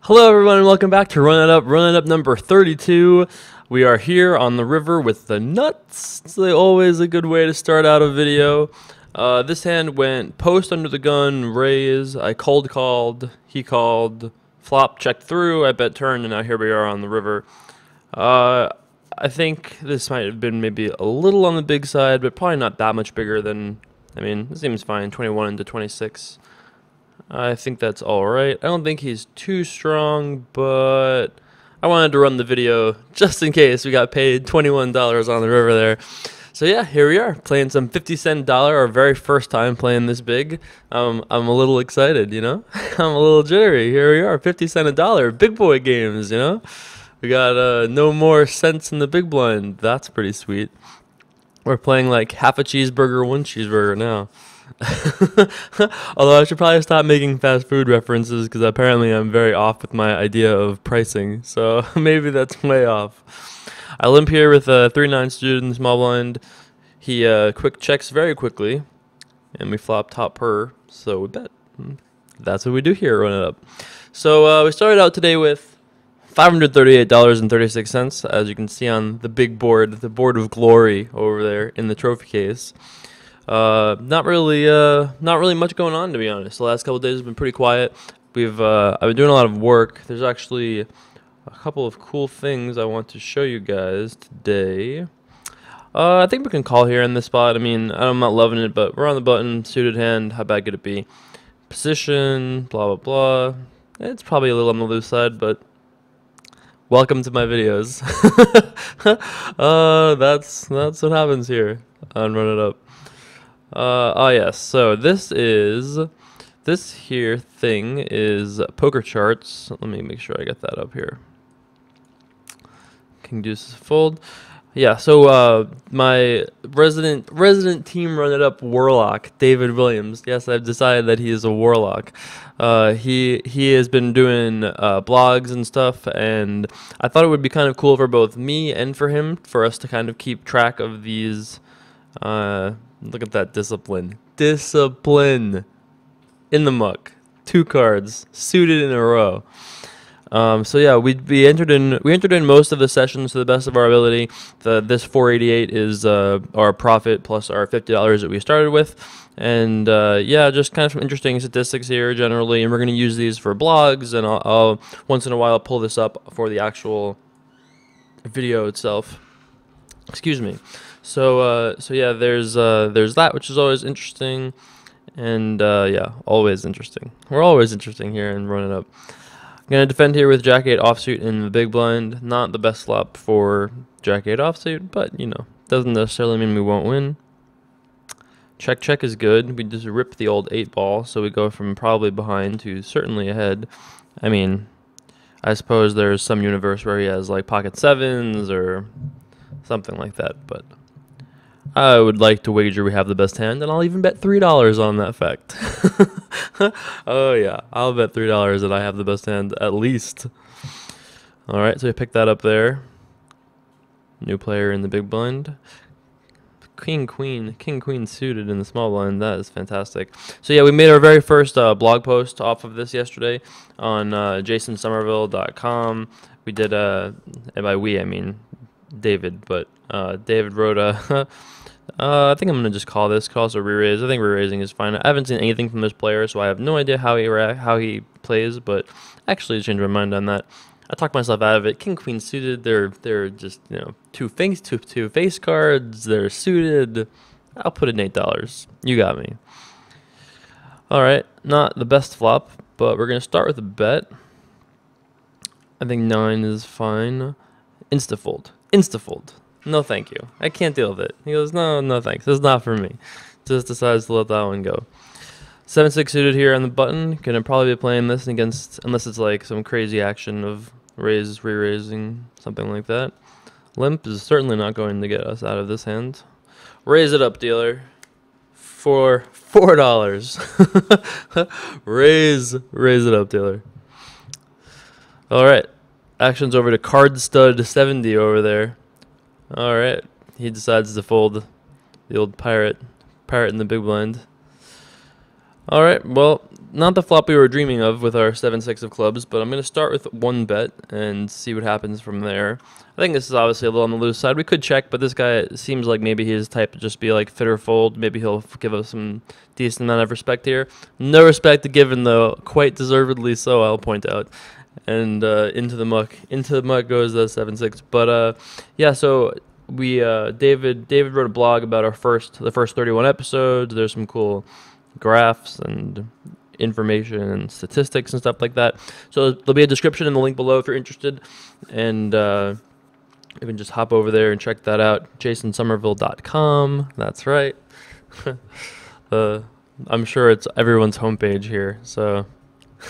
Hello everyone and welcome back to Run It Up number 32. We are here on the river with the nuts. It's always a good way to start out a video. This hand went post under the gun, raise, I called, he called, flop, checked through, I bet turn, and now here we are on the river. I think this might have been maybe a little on the big side, but probably not that much bigger than, this seems fine, 21 into 26. I think that's alright. I don't think he's too strong, but I wanted to run the video just in case we got paid $21 on the river there. So yeah, here we are, playing some 50-cent dollar, our very first time playing this big. I'm a little excited, you know? I'm a little jittery. Here we are, 50 cent a dollar, big boy games, you know? We got no more cents in the big blind. That's pretty sweet. We're playing like half a cheeseburger, one cheeseburger now. Although I should probably stop making fast food references because apparently I'm very off with my idea of pricing, so maybe that's way off. I limp here with a 3-9 suited in the small blind. He quick checks very quickly, and we flop top per, so we bet. That's what we do here, Run It Up. So we started out today with $538.36, as you can see on the big board, the board of glory over there in the trophy case. Not really much going on, to be honest. The last couple of days have been pretty quiet. I've been doing a lot of work. There's actually a couple of cool things I want to show you guys today. I think we can call here in this spot. I'm not loving it, but we're on the button, suited hand. How bad could it be? Position, blah, blah, blah. It's probably a little on the loose side, but welcome to my videos. That's what happens here on Run It Up. Oh yes, so this here thing is poker charts. Let me make sure I get that up here. King deuce fold. Yeah, so my resident team Run It Up warlock, David Williams. Yes, I've decided that he is a warlock. He has been doing blogs and stuff, and I thought it would be kind of cool for both me and for him, for us to kind of keep track of these. Look at that discipline. Discipline in the muck. 2 cards suited in a row. So yeah, we entered in most of the sessions to the best of our ability. This 488 is our profit plus our $50 that we started with, and yeah, just kind of some interesting statistics here generally. And we're going to use these for blogs, and I'll once in a while pull this up for the actual video itself. Excuse me. So yeah, there's that, which is always interesting, and yeah, always interesting. We're always interesting here and Run It Up. I'm gonna defend here with Jack 8 offsuit in the big blind. Not the best flop for Jack 8 offsuit, but you know, doesn't necessarily mean we won't win. Check is good. We just rip the old 8 ball, so we go from probably behind to certainly ahead. I suppose there's some universe where he has like pocket 7s or something like that, but I would like to wager we have the best hand, and I'll even bet $3 on that fact. Oh yeah, I'll bet $3 that I have the best hand at least. Alright, so we pick that up there. New player in the big blind. King queen suited in the small blind. That is fantastic. So yeah, we made our very first blog post off of this yesterday on jasonsomerville.com. We did and by we I mean David, but David wrote a I think I'm gonna just call this a re-raise. I think re-raising is fine. I haven't seen anything from this player, so I have no idea how he plays, but actually changed my mind on that. I talked myself out of it. King queen suited, they're just, you know, two face cards, they're suited. I'll put in $8. You got me. Alright, not the best flop, but we're gonna start with a bet. I think 9 is fine. Instafold. No thank you. I can't deal with it. He goes, no thanks. This is not for me. Just decides to let that one go. 7-6 suited here on the button. Gonna probably be playing this against, unless it's like some crazy action of raise, re-raising, something like that. Limp is certainly not going to get us out of this hand. Raise it up, dealer. For $4. raise it up, dealer. Alright. Action's over to card stud 70 over there. Alright, he decides to fold the old pirate in the big blind. All right, well, not the flop we were dreaming of with our 7-6 of clubs, but I'm going to start with one bet and see what happens from there. I think this is obviously a little on the loose side. We could check, but this guy seems like maybe he's the type to just be like fit or fold. Maybe he'll give us some decent amount of respect here. No respect given, though, quite deservedly so, I'll point out. And into the muck goes the 7-6. But yeah, so we David wrote a blog about the first 31 episodes. There's some cool graphs and information and statistics and stuff like that. So there'll be a description in the link below if you're interested, and you can just hop over there and check that out. jasonsomerville.com. That's right. I'm sure it's everyone's homepage here, so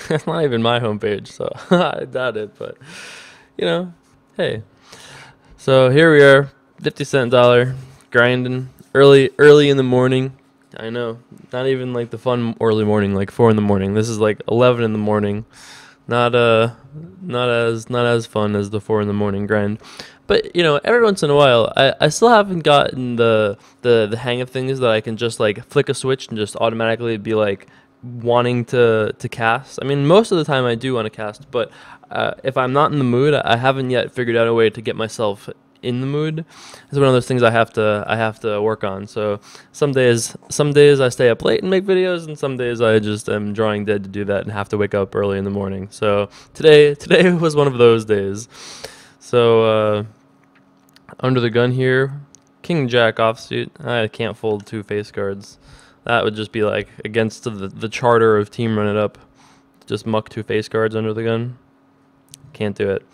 it's not even my homepage, so I doubt it, but you know, hey. So here we are, 50-cent dollar, grinding early in the morning. I know, not even like the fun early morning, like 4 in the morning. This is like 11 in the morning. Not as fun as the 4 in the morning grind. But you know, every once in a while, I still haven't gotten the hang of things that I can just like flick a switch and just automatically be like wanting to cast. I mean, most of the time I do want to cast, but if I'm not in the mood, I haven't yet figured out a way to get myself in the mood. It's one of those things I have to work on. So some days I stay up late and make videos, and some days I just am drawing dead to do that and have to wake up early in the morning. So today was one of those days. So under the gun here, King Jack offsuit. I can't fold 2 face cards. That would just be like against the charter of team run it up. Just muck 2 face cards under the gun. Can't do it.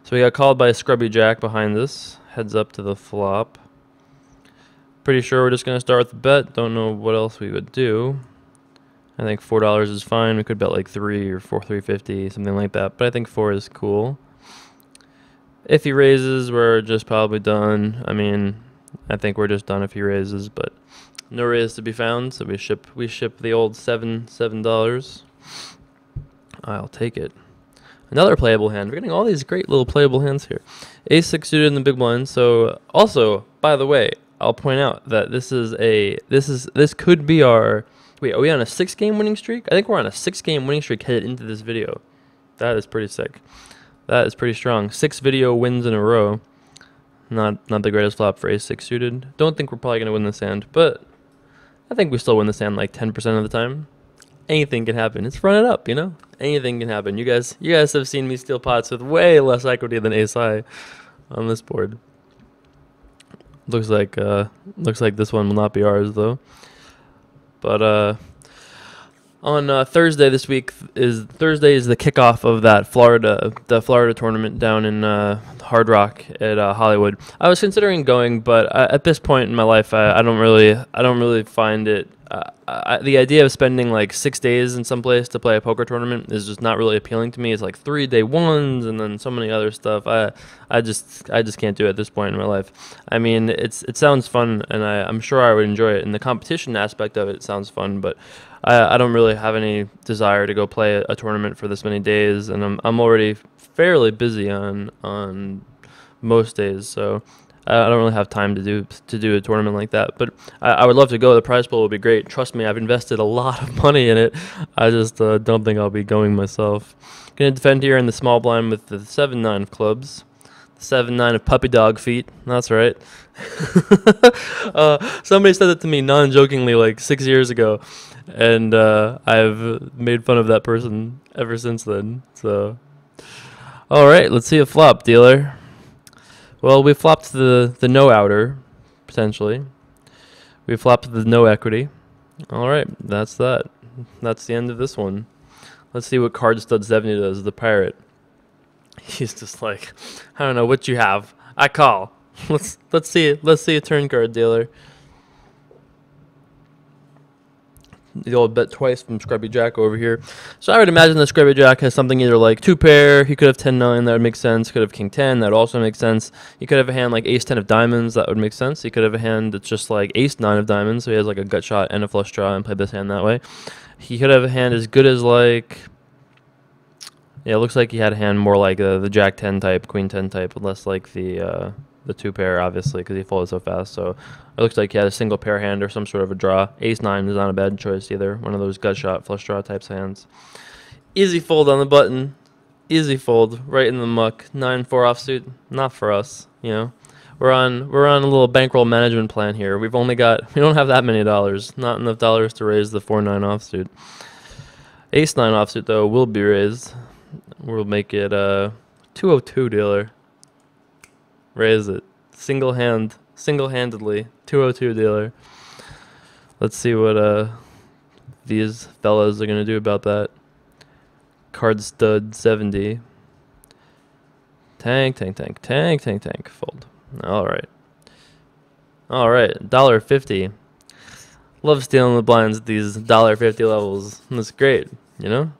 So we got called by a scrubby jack behind us. Heads up to the flop. Pretty sure we're just going to start with the bet. Don't know what else we would do. I think $4 is fine. We could bet like 3 or 350, something like that. But I think 4 is cool. If he raises, we're just probably done. I mean, I think we're just done if he raises, but no raise to be found. So we ship the old $7. I'll take it. Another playable hand. We're getting all these great little playable hands here. Ace-6 suited in the big blind. So also, by the way, I'll point out that this could be our. Wait, are we on a 6-game winning streak? I think we're on a 6-game winning streak headed into this video. That is pretty sick. That is pretty strong. 6 video wins in a row. Not the greatest flop for Ace-6 suited. Don't think we're probably gonna win this hand, but I think we still win this hand like 10% of the time. Anything can happen. It's run it up, you know? Anything can happen. You guys have seen me steal pots with way less equity than ace-high on this board. Looks like this one will not be ours though. But on Thursday this week is the kickoff of that Florida tournament down in Hard Rock at Hollywood. I was considering going, but at this point in my life, I don't really find it. The idea of spending like 6 days in some place to play a poker tournament is just not really appealing to me. It's like 3-day ones and then so many other stuff. I just can't do it at this point in my life. I mean, it sounds fun, and I'm sure I would enjoy it. And the competition aspect of it sounds fun, but I don't really have any desire to go play a tournament for this many days, and I'm already fairly busy on most days, so I don't really have time to do a tournament like that. But I would love to go. The prize pool would be great. Trust me, I've invested a lot of money in it. I just don't think I'll be going myself. Gonna defend here in the small blind with the 7-9 of clubs. 7-9 of puppy dog feet. That's right. Somebody said that to me non-jokingly like 6 years ago, and I've made fun of that person ever since then. So, all right, let's see a flop, dealer. Well, we flopped the no outer, potentially. We flopped the no equity. All right, that's that. That's the end of this one. Let's see what card stud 70 does. The pirate. He's just like, I don't know what you have. I call. Let's see it. Let's see a turn card, dealer. The old bet twice from Scrubby Jack over here. So I would imagine the Scrubby Jack has something either like 2 pair. He could have 10-9. That would make sense. Could have King 10. That would also make sense. He could have a hand like Ace 10 of diamonds. That would make sense. He could have a hand that's just like Ace 9 of diamonds. So he has like a gut shot and a flush draw and play this hand that way. He could have a hand as good as like. Yeah, it looks like he had a hand more like the Jack 10 type, Queen 10 type, less like the the two pair, obviously, because he folded so fast. So it looks like he had a single pair hand or some sort of a draw. Ace 9 is not a bad choice either. One of those gut shot flush draw types of hands. Easy fold on the button. Easy fold right in the muck. 9-4 offsuit. Not for us, you know. We're on a little bankroll management plan here. We don't have that many dollars. Not enough dollars to raise the 4-9 offsuit. Ace 9 offsuit though will be raised. We'll make it 202 dealer. Raise it. Single-handedly. 202 dealer. Let's see what these fellas are gonna do about that. Card stud 70. Tank. Fold. Alright. $1.50. Love stealing the blinds at these $1.50 levels. That's great, you know?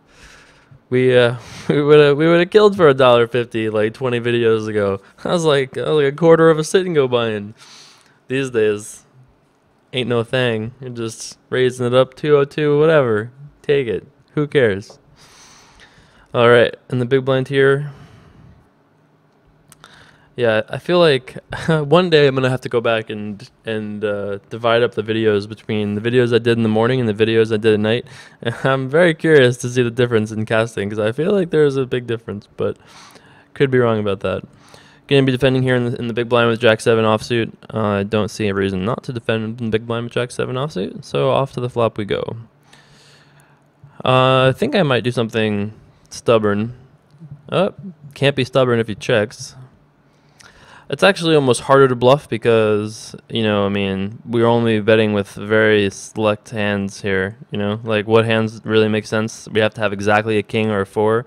We would have killed for $1.50 like 20 videos ago. I was like a quarter of a sit and go buying. These days, ain't no thing. You're just raising it up 202, whatever. Take it. Who cares? Alright, and the big blind here. Yeah, I feel like one day I'm gonna have to go back and divide up the videos between the videos I did in the morning and the videos I did at night. And I'm very curious to see the difference in casting because I feel like there's a big difference, but could be wrong about that. Gonna be defending here in the big blind with Jack 7 offsuit. I don't see a reason not to defend in the big blind with Jack 7 offsuit. So off to the flop we go. I think I might do something stubborn. Can't be stubborn if he checks. It's actually almost harder to bluff because, you know, I mean, we're only betting with very select hands here, you know, like what hands really make sense. We have to have exactly a king or a 4,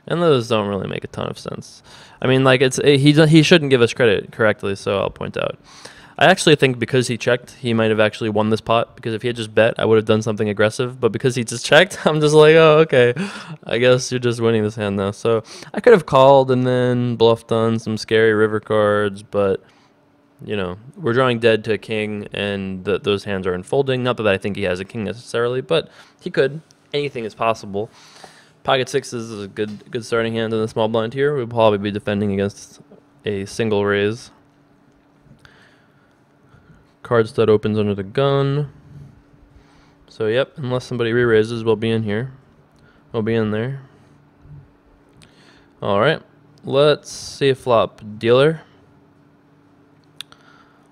and those don't really make a ton of sense. I mean, like he shouldn't give us credit correctly, so I'll point out. I actually think because he checked, he might have actually won this pot, because if he had just bet, I would have done something aggressive, but because he just checked, I'm just like, oh, okay, I guess you're just winning this hand now. So I could have called and then bluffed on some scary river cards, but, you know, we're drawing dead to a king, and those hands are unfolding. Not that I think he has a king necessarily, but he could. Anything is possible. Pocket 6 is a good starting hand in the small blind here. We'll probably be defending against a single raise. Card stud opens under the gun. So, yep, unless somebody re-raises, we'll be in here. We'll be in there. Alright, let's see a flop. Dealer.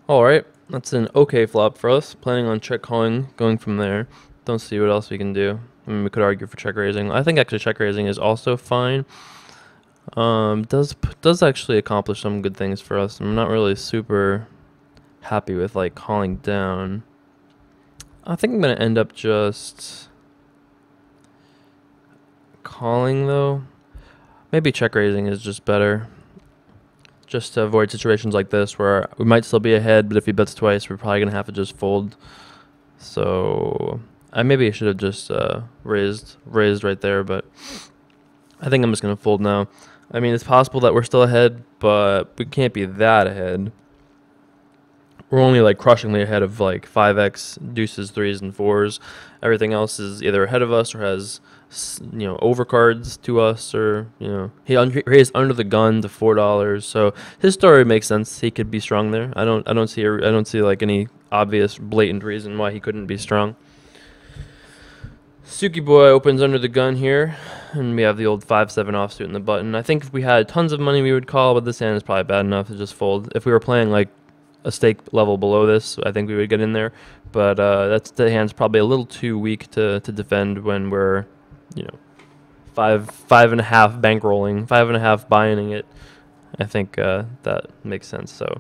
Alright, that's an okay flop for us. Planning on check calling, going from there. Don't see what else we can do. I mean, we could argue for check raising. I think actually check raising is also fine. Does actually accomplish some good things for us. I'm not really super happy with like calling down. I think I'm gonna end up just calling though. Maybe check raising is just better, just to avoid situations like this where we might still be ahead, but if he bets twice, we're probably gonna have to just fold. So maybe I should have just raised right there, but I think I'm just gonna fold now. I mean, it's possible that we're still ahead, but we can't be that ahead. We're only like crushingly ahead of like 5x, deuces, 3s, and 4s. Everything else is either ahead of us or has, you know, overcards to us, or, you know, he raised under the gun to $4. So his story makes sense. He could be strong there. I don't see like any obvious blatant reason why he couldn't be strong. Suki Boy opens under the gun here, and we have the old 5-7 offsuit in the button. I think if we had tons of money, we would call, but this hand is probably bad enough to just fold. If we were playing like a stake level below this, I think we would get in there, but the hand's probably a little too weak to defend when we're, you know, 5.5 bankrolling, 5.5 buying it. I think that makes sense. So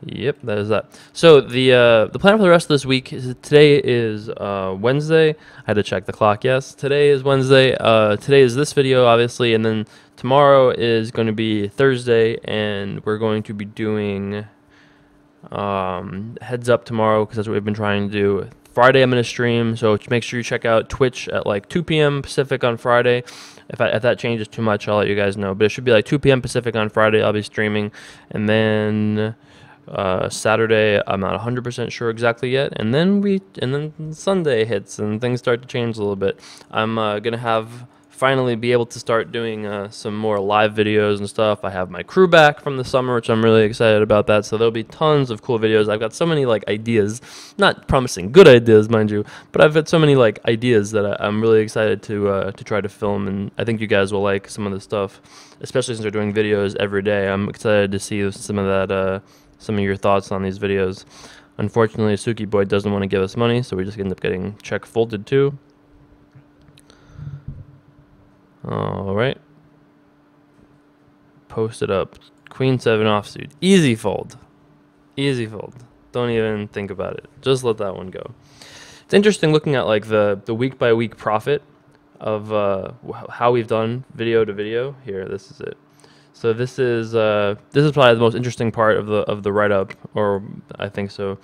yep, that is that. So the plan for the rest of this week is today is Wednesday. I had to check the clock. Yes, today is Wednesday. Today is this video, obviously, and then tomorrow is going to be Thursday, and we're going to be doing heads up tomorrow because that's what we've been trying to do. Friday I'm going to stream, so make sure you check out Twitch at like 2 p.m. Pacific on Friday. If that changes too much, I'll let you guys know. But it should be like 2 p.m. Pacific on Friday. I'll be streaming, and then Saturday I'm not 100% sure exactly yet, and then Sunday hits and things start to change a little bit. I'm gonna have finally be able to start doing some more live videos and stuff. I have my crew back from the summer, which I'm really excited about that. So there'll be tons of cool videos. I've got so many like ideas, not promising good ideas, mind you, but I've got so many like ideas that I'm really excited to try to film, and I think you guys will like some of the stuff, especially since we're doing videos every day. I'm excited to see some of that, some of your thoughts on these videos. Unfortunately, Suki Boy doesn't want to give us money, so we just end up getting check folded too. All right. Post it up. Queen 7 offsuit. Easy fold. Easy fold. Don't even think about it. Just let that one go. It's interesting looking at like the week by week profit of how we've done video to video. Here, this is it. So this is probably the most interesting part of the write up, or I think so.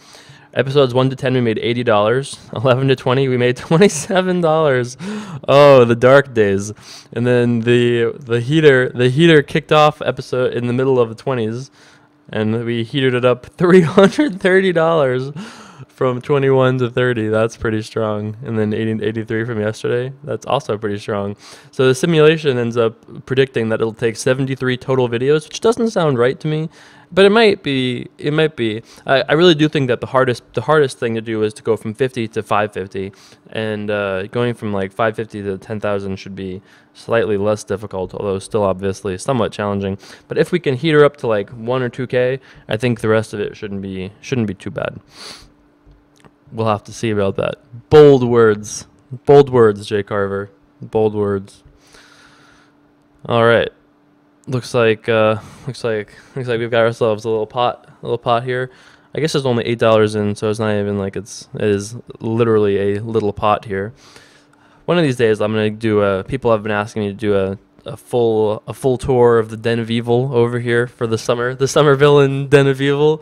Episodes 1 to 10 we made $80. 11 to 20 we made $27. Oh, the dark days. And then the heater kicked off episode in the middle of the 20s, and we heated it up $330 from 21 to 30. That's pretty strong. And then 80 83 from yesterday. That's also pretty strong. So the simulation ends up predicting that it'll take 73 total videos, which doesn't sound right to me. But it might be. It might be. I really do think that the hardest thing to do is to go from 50 to 550, and going from like 550 to 10,000 should be slightly less difficult, although still obviously somewhat challenging. But if we can heat her up to like 1 or 2K, I think the rest of it shouldn't be too bad. We'll have to see about that. Bold words, Jay Carver. Bold words. All right. Looks like we've got ourselves a little pot here. I guess there's only $8 in, so it's not even like it is literally a little pot here. One of these days, I'm gonna do people have been asking me to do a full tour of the Den of Evil over here for the summer villain Den of Evil,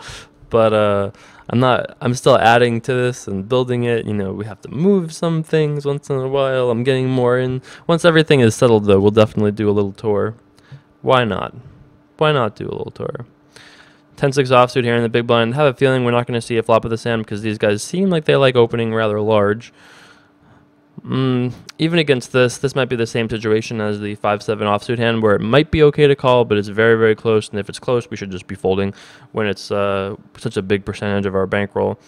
but I'm still adding to this and building it. You know, we have to move some things once in a while. I'm getting more in. Once everything is settled, though, we'll definitely do a little tour. Why not? Why not do a little tour? 10-6 offsuit here in the big blind. I have a feeling we're not going to see a flop of the hand because these guys seem like they like opening rather large. Even against this might be the same situation as the 5-7 offsuit hand, where it might be okay to call, but it's very, very close. And if it's close, we should just be folding when it's such a big percentage of our bankroll.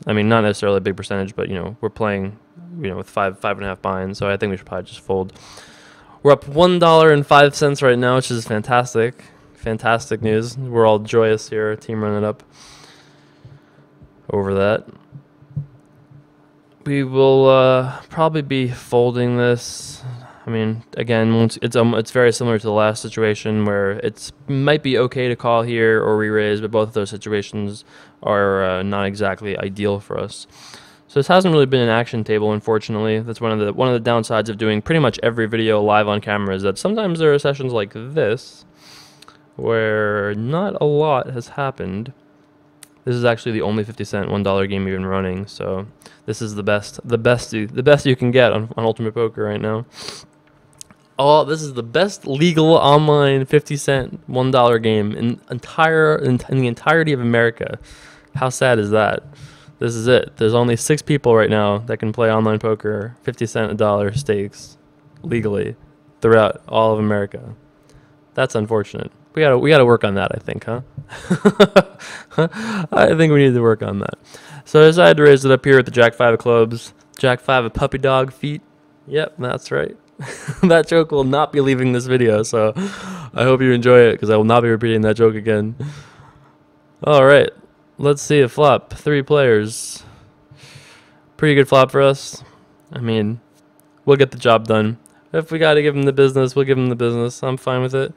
I mean, not necessarily a big percentage, but, you know, we're playing, you know, with 5.5 binds, so I think we should probably just fold. We're up $1.05 right now, which is fantastic. Fantastic news. We're all joyous here. Team running up over that. We will probably be folding this. I mean, again, it's very similar to the last situation where it might be okay to call here or re-raise, but both of those situations are not exactly ideal for us. So this hasn't really been an action table, unfortunately. That's one of the downsides of doing pretty much every video live on camera, is that sometimes there are sessions like this where not a lot has happened. This is actually the only 50-cent $1 game we've been running, so this is the best you can get on Ultimate Poker right now. Oh, this is the best legal online 50-cent $1 game in the entirety of America. How sad is that? This is it. There's only 6 people right now that can play online poker 50 cent $1 stakes legally throughout all of America. That's unfortunate. We gotta work on that, I think, huh? I think we need to work on that. So I decided to raise it up here with the Jack 5 of clubs. Jack 5 of puppy dog feet. Yep, that's right. That joke will not be leaving this video, so I hope you enjoy it, because I will not be repeating that joke again. All right. Let's see a flop. 3 players. Pretty good flop for us. I mean, we'll get the job done. If we got to give him the business, we'll give him the business. I'm fine with it.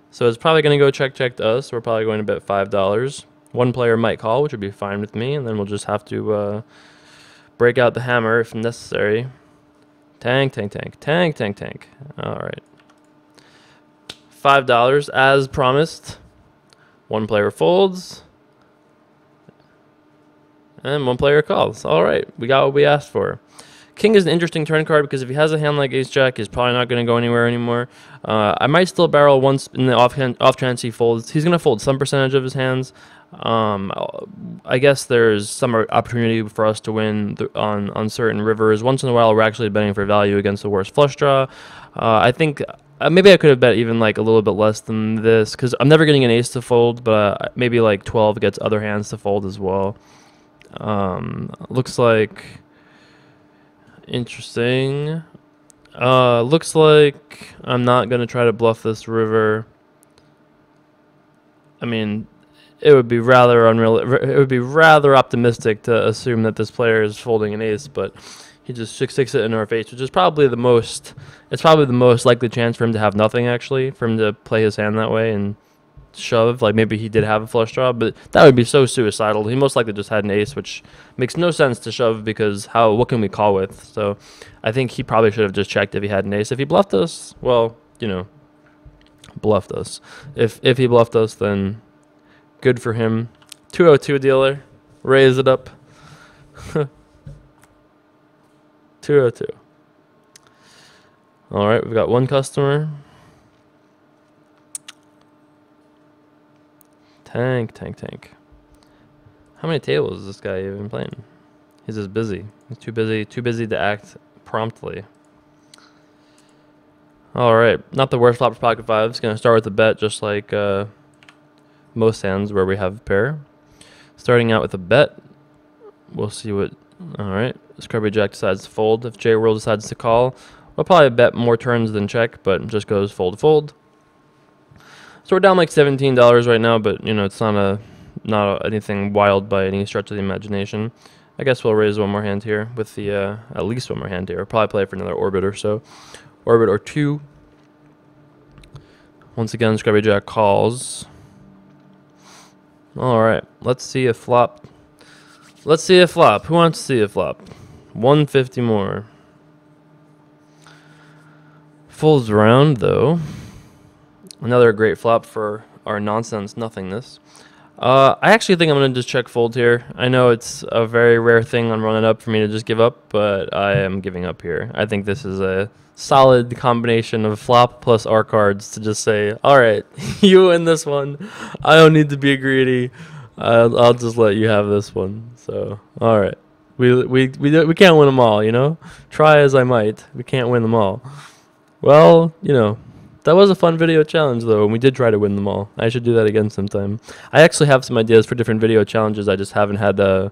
So it's probably going to go check to us. We're probably going to bet $5. One player might call, which would be fine with me, and then we'll just have to break out the hammer if necessary. Tank, tank, tank, tank, tank, tank. All right. $5 as promised. One player folds. And one player calls. All right, we got what we asked for. King is an interesting turn card because if he has a hand like Ace Jack, he's probably not going to go anywhere anymore. I might still barrel once in the off chance he folds. He's going to fold some percentage of his hands. I guess there's some opportunity for us to win on certain rivers. Once in a while, we're actually betting for value against the worst flush draw. I think maybe I could have bet even like a little bit less than this because I'm never getting an ace to fold, but maybe like 12 gets other hands to fold as well. Looks like interesting. Looks like I'm not gonna try to bluff this river. I mean, it would be rather unreal. It would be rather optimistic to assume that this player is folding an ace, but he just sticks it in our face, which is probably the most. It's probably the most likely chance for him to have nothing, actually, for him to play his hand that way and shove. Like maybe he did have a flush draw, but that would be so suicidal. He most likely just had an ace, which makes no sense to shove because what can we call with? So I think he probably should have just checked if he had an ace. If he bluffed us, well, bluffed us. If he bluffed us, then good for him. 202 dealer, raise it up. 202. All right, we've got one customer. Tank. How many tables is this guy even playing? He's just busy. He's too busy to act promptly. All right, not the worst flop for pocket fives. Gonna start with a bet, just like most hands where we have a pair. Starting out with a bet. We'll see what. All right, Scrubby Jack decides to fold. If J World decides to call, we'll probably bet more turns than check, but just goes fold fold. So we're down like $17 right now, but it's not anything wild by any stretch of the imagination. I guess we'll raise one more hand here with the at least one more hand here. We'll probably play for another orbit or so, orbit or two. Once again, Scrubby Jack calls. All right, let's see a flop. Let's see a flop. Who wants to see a flop? 150 more. Folds around though. Another great flop for our nonsense nothingness. I actually think I'm going to just check fold here. I know it's a very rare thing on Run It Up for me to just give up, but I am giving up here. I think this is a solid combination of flop plus R cards to just say, all right, you win this one. I don't need to be greedy. I'll just let you have this one. So, all right. We can't win them all, Try as I might. We can't win them all. Well, that was a fun video challenge, though, and we did try to win them all. I should do that again sometime. I actually have some ideas for different video challenges. I just haven't had a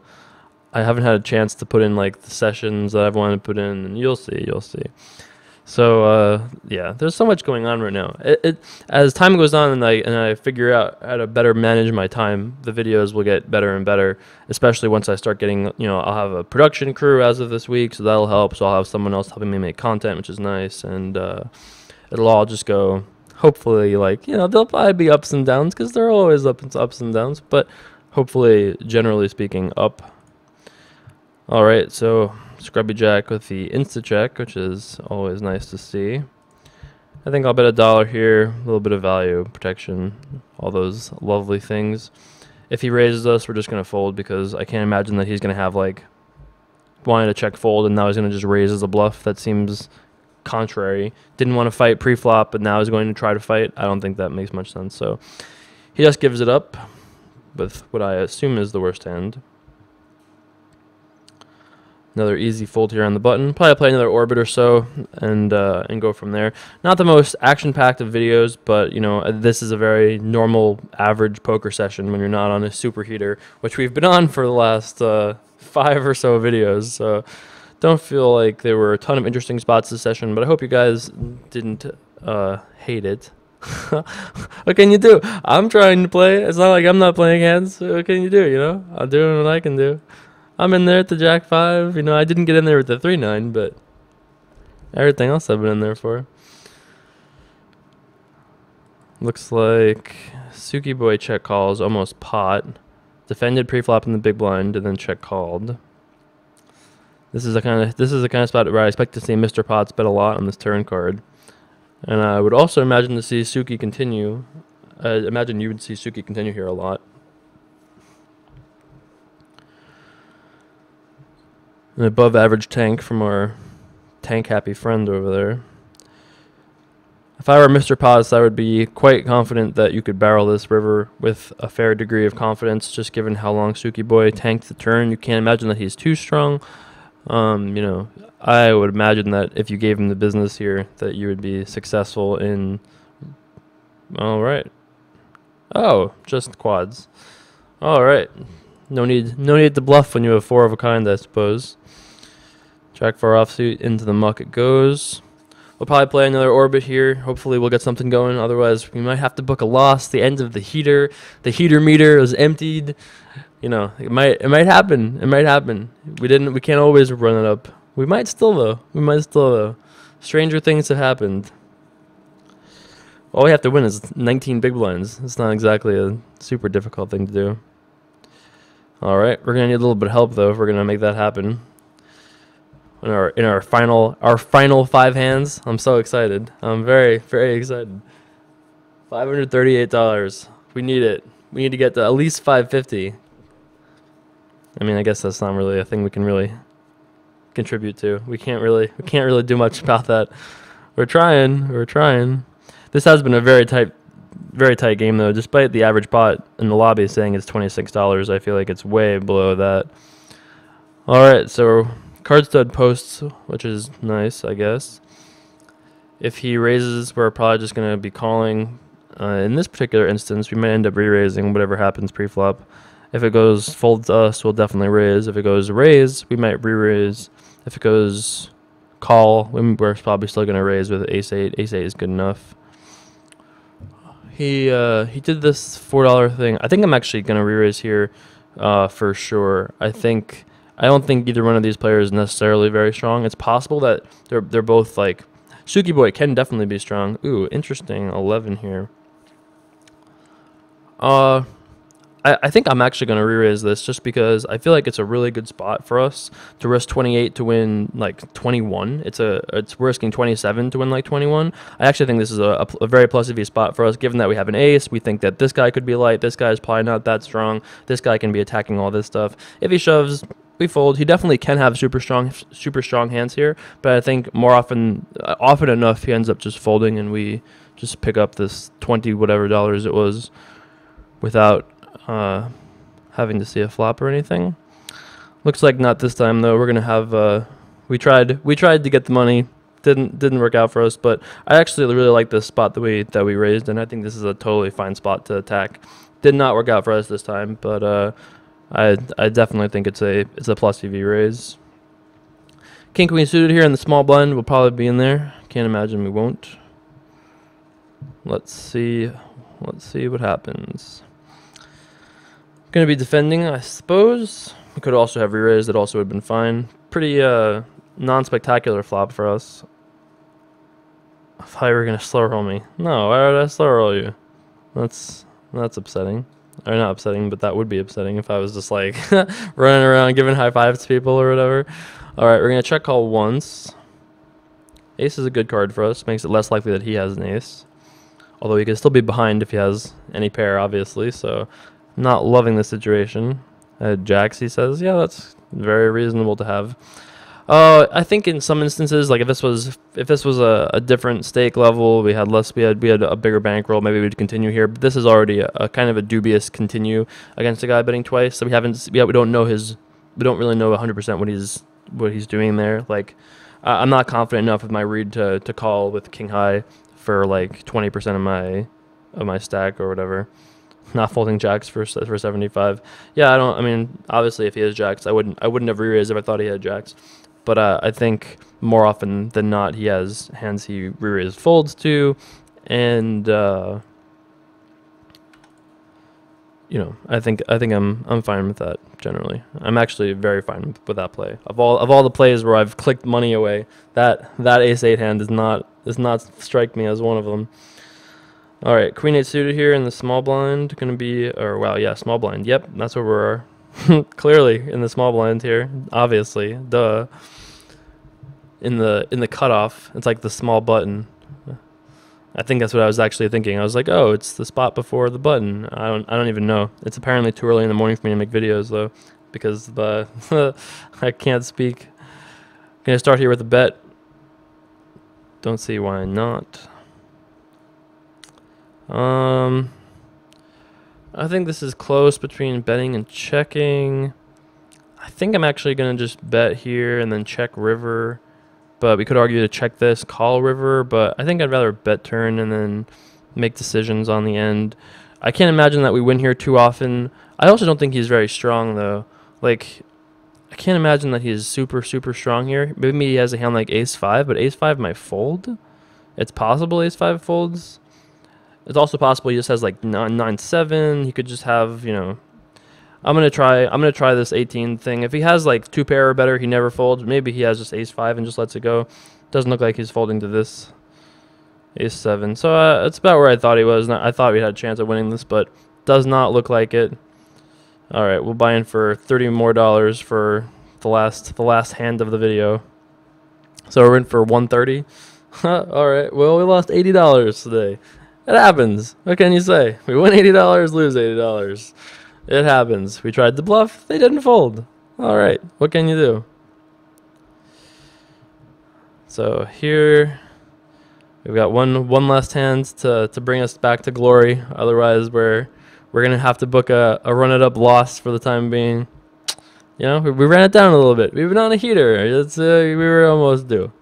chance to put in like the sessions that I've wanted to put in, and you'll see. So yeah, there's so much going on right now. As time goes on and I figure out how to better manage my time, the videos will get better and better. Especially once I start getting, I'll have a production crew as of this week, so that'll help. So I'll have someone else helping me make content, which is nice, and it'll all just go. Hopefully, there'll probably be ups and downs because there are always ups and downs, but hopefully, generally speaking, up. All right, so Scrubby Jack with the insta check, which is always nice to see. I think I'll bet $1 here, a little bit of value, protection, all those lovely things. If he raises us, we're just going to fold because I can't imagine that he's going to have wanting to check fold and now he's going to just raise as a bluff. That seems contrary. Didn't want to fight pre-flop, but now he's going to try to fight. I don't think that makes much sense. So he just gives it up with what I assume is the worst hand. Another easy fold here on the button. Probably play another orbit or so and go from there. Not the most action-packed of videos, but this is a very normal, average poker session when you're not on a superheater, which we've been on for the last 5 or so videos. So don't feel like there were a ton of interesting spots this session, but I hope you guys didn't hate it. What can you do? I'm trying to play. It's not like I'm not playing hands. What can you do? I'm doing what I can do. I'm in there at the Jack 5. I didn't get in there with the 3-9, but everything else I've been in there for. Looks like Suki Boy check calls, almost pot. Defended pre-flop in the big blind, and then check called. This is the kind of spot where I expect to see Mr. Potts bet a lot on this turn card. And I would also imagine to see Suki continue. I imagine you would see Suki continue here a lot. An above average tank from our tank happy friend over there. If I were Mr. Potts, I would be quite confident that you could barrel this river with a fair degree of confidence, just given how long Suki Boy tanked the turn. You can't imagine that he's too strong. You know, I would imagine that if you gave him the business here, that you would be successful in. All right. Oh, just quads. All right. No need to bluff when you have 4 of a kind, I suppose. Jack 4 offsuit into the muck it goes. We'll probably play another orbit here. Hopefully we'll get something going. Otherwise, we might have to book a loss. The end of the heater. The heater meter is emptied. You know, it might happen. It might happen. We can't always run it up. We might still though. Stranger things have happened. All we have to win is 19 big blinds. It's not exactly a super difficult thing to do. All right, we're gonna need a little bit of help though if we're gonna make that happen. In our final 5 hands, I'm so excited. I'm very excited. $538. We need it. We need to get to at least 550. I mean, I guess that's not really a thing we can really contribute to. We can't really do much about that. We're trying. This has been a very tight game though. Despite the average pot in the lobby saying it's $26, I feel like it's way below that. All right, so card stud posts, which is nice, I guess. If he raises, we're probably just going to be calling. In this particular instance, we might end up re-raising whatever happens pre-flop. If it goes fold to us, we'll definitely raise. If it goes raise, we might re-raise. If it goes call, we're probably still going to raise with ace-8. Ace-8 is good enough. He did this $4 thing. I think I'm actually going to re-raise here for sure. I don't think either one of these players is necessarily very strong. It's possible that they're both like Suki Boy can definitely be strong. Ooh, interesting 11 here. I think I'm actually going to re-raise this just because I feel like it's a really good spot for us to risk 28 to win like 21. It's risking 27 to win like 21. I actually think this is a very plus EV spot for us, given that we have an ace. We think that this guy could be light. This guy's probably not that strong. This guy can be attacking all this stuff. If he shoves, we fold. He definitely can have super strong hands here, but I think more often enough he ends up just folding and we just pick up this 20 whatever dollars it was without having to see a flop or anything. Looks like not this time though. We're gonna have we tried to get the money, didn't work out for us, but I actually really like this spot that we raised, and I think this is a totally fine spot to attack. Did not work out for us this time, but I definitely think it's a plus EV raise. King queen suited here in the small blind will probably be in there. Can't imagine we won't. Let's see what happens. Gonna be defending, I suppose. We could also have re-raised. That also would have been fine. Pretty non-spectacular flop for us. I thought you were gonna slow roll me. No, why would I slow roll you? That's upsetting. Or not upsetting, but that would be upsetting if I was just like running around giving high fives to people or whatever. All right, we're gonna check call once. Ace is a good card for us. Makes it less likely that he has an ace. Although he could still be behind if he has any pair, obviously. So, not loving the situation. Jacks, he says, yeah, that's very reasonable to have. I think in some instances, like if this was a different stake level, we had a bigger bankroll, maybe we'd continue here. But this is already a kind of a dubious continue against a guy betting twice. So we don't really know 100% what he's doing there. Like I'm not confident enough with my read to call with king high for like 20% of my stack or whatever. Not folding jacks for 75. Yeah, I mean, obviously if he has jacks, I wouldn't have re-raised if I thought he had jacks. But I think more often than not, he has hands he re-raised folds to, and you know, I think I'm fine with that generally. I'm actually very fine with that play. Of all the plays where I've clicked money away, that ace-8 hand does not strike me as one of them. All right, queen 8 suited here in the small blind, gonna be, or wow, yeah, small blind. Yep, that's where we're clearly in the small blind here. Obviously, duh. In the cutoff, it's like the small button. I think that's what I was actually thinking. I was like, oh, it's the spot before the button. I don't even know. It's apparently too early in the morning for me to make videos though. because the I can't speak. Gonna start here with a bet. Don't see why not. I think this is close between betting and checking. I think I'm actually gonna just bet here and then check river. But we could argue to check this, call river, but I think I'd rather bet turn and then make decisions on the end. I can't imagine that we win here too often. I also don't think he's very strong, though. Like, I can't imagine that he's super, super strong here. Maybe he has a hand like ace-5, but ace-5 might fold. It's possible ace-5 folds. It's also possible he just has like 9-7. He could just have, you know... I'm gonna try this 18 thing. If he has like 2 pair or better, he never folds. Maybe he has just ace-5 and just lets it go. Doesn't look like he's folding to this ace-7. So it's about where I thought he was. I thought we had a chance of winning this, but does not look like it. All right, we'll buy in for $30 more for the last hand of the video. So we're in for 130. All right. Well, we lost $80 today. It happens. What can you say? We win $80, lose $80. It happens. We tried to bluff. They didn't fold. All right. What can you do? So here we've got one last hand to bring us back to glory. Otherwise, we're gonna have to book a run it up loss for the time being. You know, we ran it down a little bit. We've been on a heater. It's we were almost due.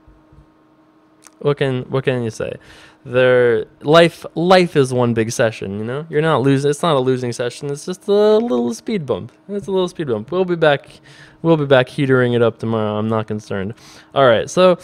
What can you say? Life is one big session, you know? You're not losing. It's not a losing session. It's just a little speed bump. It's a little speed bump. We'll be back heatering it up tomorrow. I'm not concerned. All right. So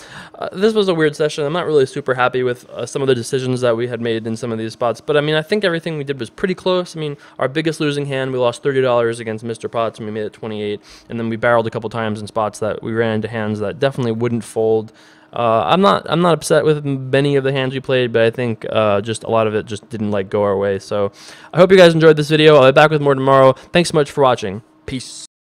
this was a weird session. I'm not really super happy with some of the decisions that we had made in some of these spots, but I mean, I think everything we did was pretty close. I mean, our biggest losing hand, we lost $30 against Mr. Potts and we made it 28, and then we barreled a couple times in spots that we ran into hands that definitely wouldn't fold. I'm not upset with many of the hands we played, but I think just a lot of it just didn't go our way. So I hope you guys enjoyed this video. I'll be back with more tomorrow. Thanks so much for watching. Peace.